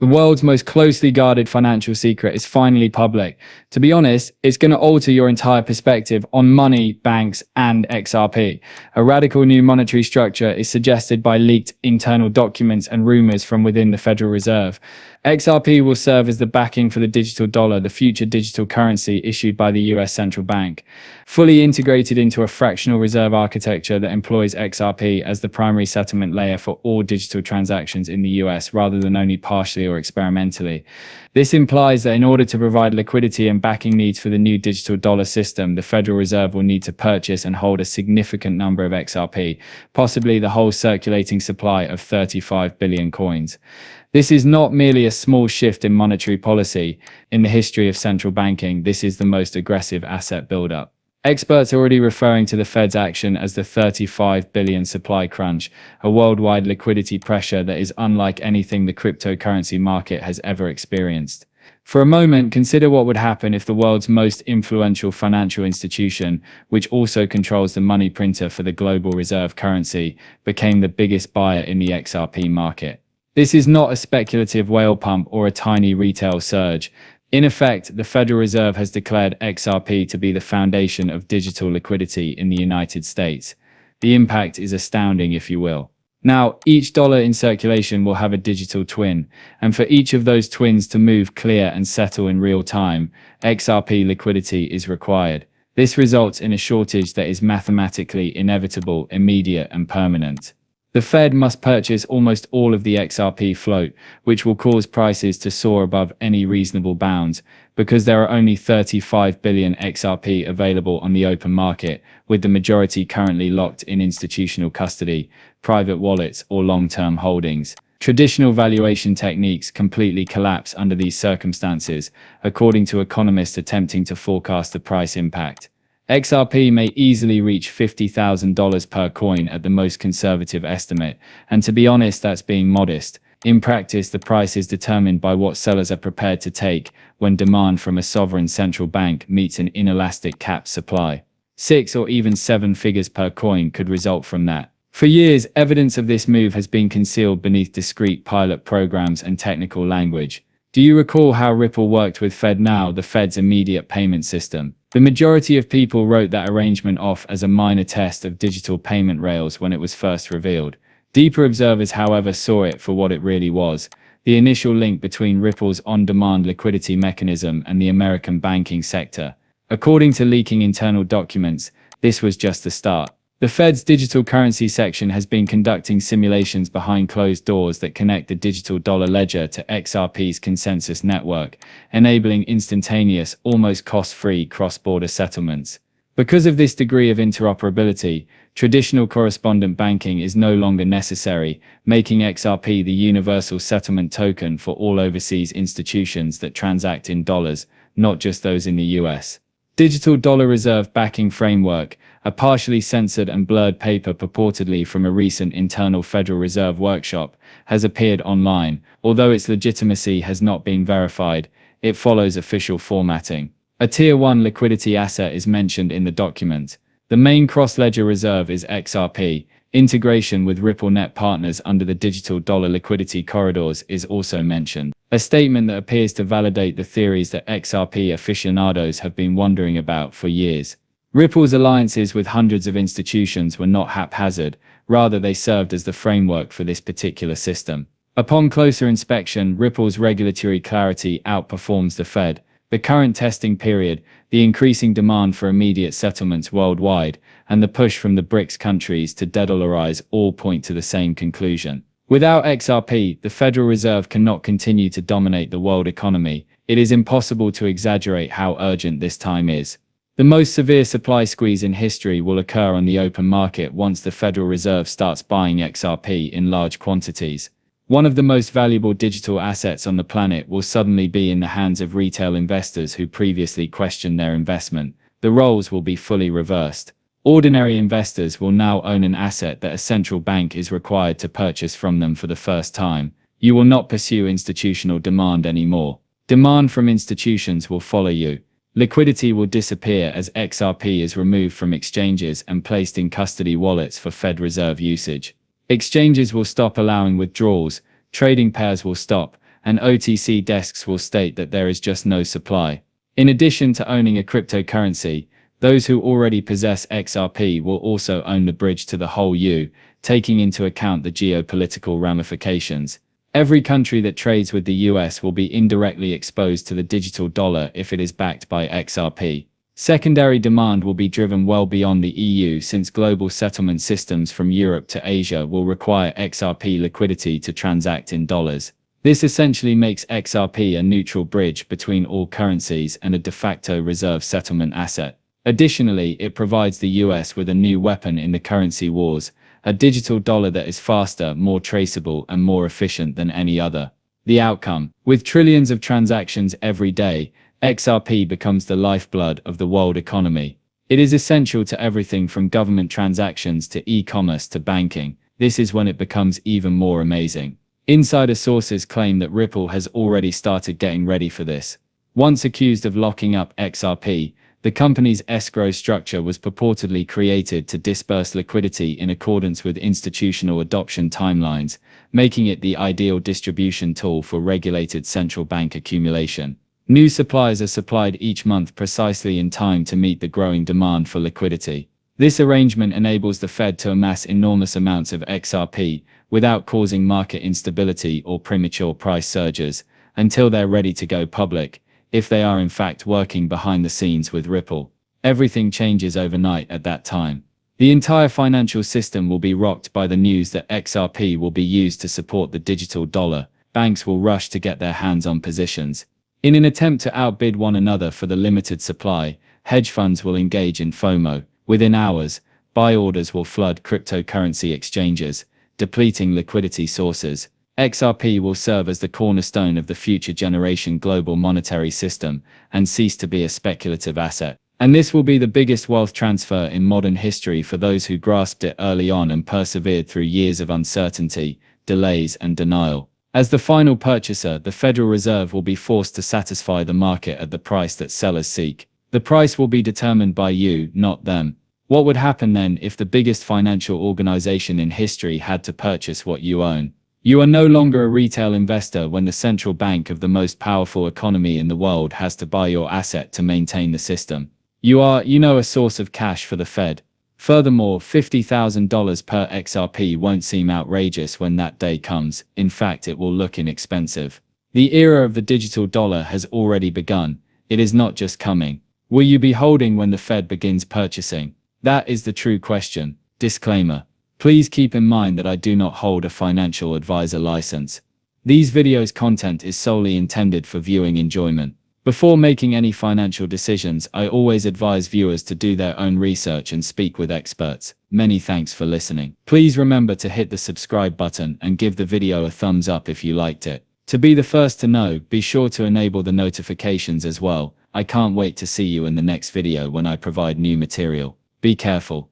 The world's most closely guarded financial secret is finally public. To be honest, it's going to alter your entire perspective on money, banks, and XRP. A radical new monetary structure is suggested by leaked internal documents and rumors from within the Federal Reserve. XRP will serve as the backing for the digital dollar, the future digital currency issued by the US Central Bank. Fully integrated into a fractional reserve architecture that employs XRP as the primary settlement layer for all digital transactions in the US rather than only partially or experimentally. This implies that in order to provide liquidity and backing needs for the new digital dollar system, the Federal Reserve will need to purchase and hold a significant number of XRP, possibly the whole circulating supply of 35 billion coins. This is not merely a small shift in monetary policy. In the history of central banking, this is the most aggressive asset buildup. Experts are already referring to the Fed's action as the 35 billion supply crunch, a worldwide liquidity pressure that is unlike anything the cryptocurrency market has ever experienced. For a moment, consider what would happen if the world's most influential financial institution, which also controls the money printer for the global reserve currency, became the biggest buyer in the XRP market. This is not a speculative whale pump or a tiny retail surge. In effect, the Federal Reserve has declared XRP to be the foundation of digital liquidity in the United States. The impact is astounding, if you will. Now, each dollar in circulation will have a digital twin, and for each of those twins to move, clear, and settle in real time, XRP liquidity is required. This results in a shortage that is mathematically inevitable, immediate, and permanent. The Fed must purchase almost all of the XRP float, which will cause prices to soar above any reasonable bounds, because there are only 35 billion XRP available on the open market, with the majority currently locked in institutional custody, private wallets, or long-term holdings. Traditional valuation techniques completely collapse under these circumstances, according to economists attempting to forecast the price impact. XRP may easily reach $50,000 per coin at the most conservative estimate, and to be honest, that's being modest. In practice, the price is determined by what sellers are prepared to take when demand from a sovereign central bank meets an inelastic capped supply. 6 or even 7 figures per coin could result from that. For years, evidence of this move has been concealed beneath discrete pilot programs and technical language. Do you recall how Ripple worked with FedNow, the Fed's immediate payment system? The majority of people wrote that arrangement off as a minor test of digital payment rails when it was first revealed. Deeper observers, however, saw it for what it really was: the initial link between Ripple's on-demand liquidity mechanism and the American banking sector. According to leaking internal documents, this was just the start. The Fed's digital currency section has been conducting simulations behind closed doors that connect the digital dollar ledger to XRP's consensus network, enabling instantaneous, almost cost-free cross-border settlements. Because of this degree of interoperability, traditional correspondent banking is no longer necessary, making XRP the universal settlement token for all overseas institutions that transact in dollars, not just those in the US. Digital Dollar Reserve Backing Framework, a partially censored and blurred paper purportedly from a recent internal Federal Reserve workshop, has appeared online. Although its legitimacy has not been verified, it follows official formatting. A Tier 1 liquidity asset is mentioned in the document. The main cross-ledger reserve is XRP. Integration with RippleNet partners under the digital dollar liquidity corridors is also mentioned. A statement that appears to validate the theories that XRP aficionados have been wondering about for years. Ripple's alliances with hundreds of institutions were not haphazard, rather they served as the framework for this particular system. Upon closer inspection, Ripple's regulatory clarity outperforms the Fed. The current testing period, the increasing demand for immediate settlements worldwide, and the push from the BRICS countries to de-dollarize all point to the same conclusion. Without XRP, the Federal Reserve cannot continue to dominate the world economy. It is impossible to exaggerate how urgent this time is. The most severe supply squeeze in history will occur on the open market once the Federal Reserve starts buying XRP in large quantities. One of the most valuable digital assets on the planet will suddenly be in the hands of retail investors who previously questioned their investment. The roles will be fully reversed. Ordinary investors will now own an asset that a central bank is required to purchase from them for the first time. You will not pursue institutional demand anymore. Demand from institutions will follow you. Liquidity will disappear as XRP is removed from exchanges and placed in custody wallets for Fed Reserve usage. Exchanges will stop allowing withdrawals, trading pairs will stop, and OTC desks will state that there is just no supply. In addition to owning a cryptocurrency, those who already possess XRP will also own the bridge to the whole U, taking into account the geopolitical ramifications. Every country that trades with the US will be indirectly exposed to the digital dollar if it is backed by XRP. Secondary demand will be driven well beyond the EU, since global settlement systems from Europe to Asia will require XRP liquidity to transact in dollars. This essentially makes XRP a neutral bridge between all currencies and a de facto reserve settlement asset. Additionally, it provides the US with a new weapon in the currency wars, a digital dollar that is faster, more traceable, and more efficient than any other. The outcome: with trillions of transactions every day, XRP becomes the lifeblood of the world economy. It is essential to everything from government transactions to e-commerce to banking. This is when it becomes even more amazing. Insider sources claim that Ripple has already started getting ready for this. Once accused of locking up XRP, the company's escrow structure was purportedly created to disperse liquidity in accordance with institutional adoption timelines, making it the ideal distribution tool for regulated central bank accumulation. New supplies are supplied each month precisely in time to meet the growing demand for liquidity. This arrangement enables the Fed to amass enormous amounts of XRP without causing market instability or premature price surges until they're ready to go public. If they are in fact working behind the scenes with Ripple, everything changes overnight at that time. The entire financial system will be rocked by the news that XRP will be used to support the digital dollar. Banks will rush to get their hands on positions. In an attempt to outbid one another for the limited supply, hedge funds will engage in FOMO. Within hours, buy orders will flood cryptocurrency exchanges, depleting liquidity sources. XRP will serve as the cornerstone of the future generation global monetary system and cease to be a speculative asset. And this will be the biggest wealth transfer in modern history for those who grasped it early on and persevered through years of uncertainty, delays, and denial. As the final purchaser, the Federal Reserve will be forced to satisfy the market at the price that sellers seek. The price will be determined by you, not them. What would happen then if the biggest financial organization in history had to purchase what you own? You are no longer a retail investor when the central bank of the most powerful economy in the world has to buy your asset to maintain the system. You are, a source of cash for the Fed. Furthermore, $50,000 per XRP won't seem outrageous when that day comes. In fact, it will look inexpensive. The era of the digital dollar has already begun. It is not just coming. Will you be holding when the Fed begins purchasing? That is the true question. Disclaimer. Please keep in mind that I do not hold a financial advisor license. These videos' content is solely intended for viewing enjoyment. Before making any financial decisions, I always advise viewers to do their own research and speak with experts. Many thanks for listening. Please remember to hit the subscribe button and give the video a thumbs up if you liked it. To be the first to know, be sure to enable the notifications as well. I can't wait to see you in the next video when I provide new material. Be careful.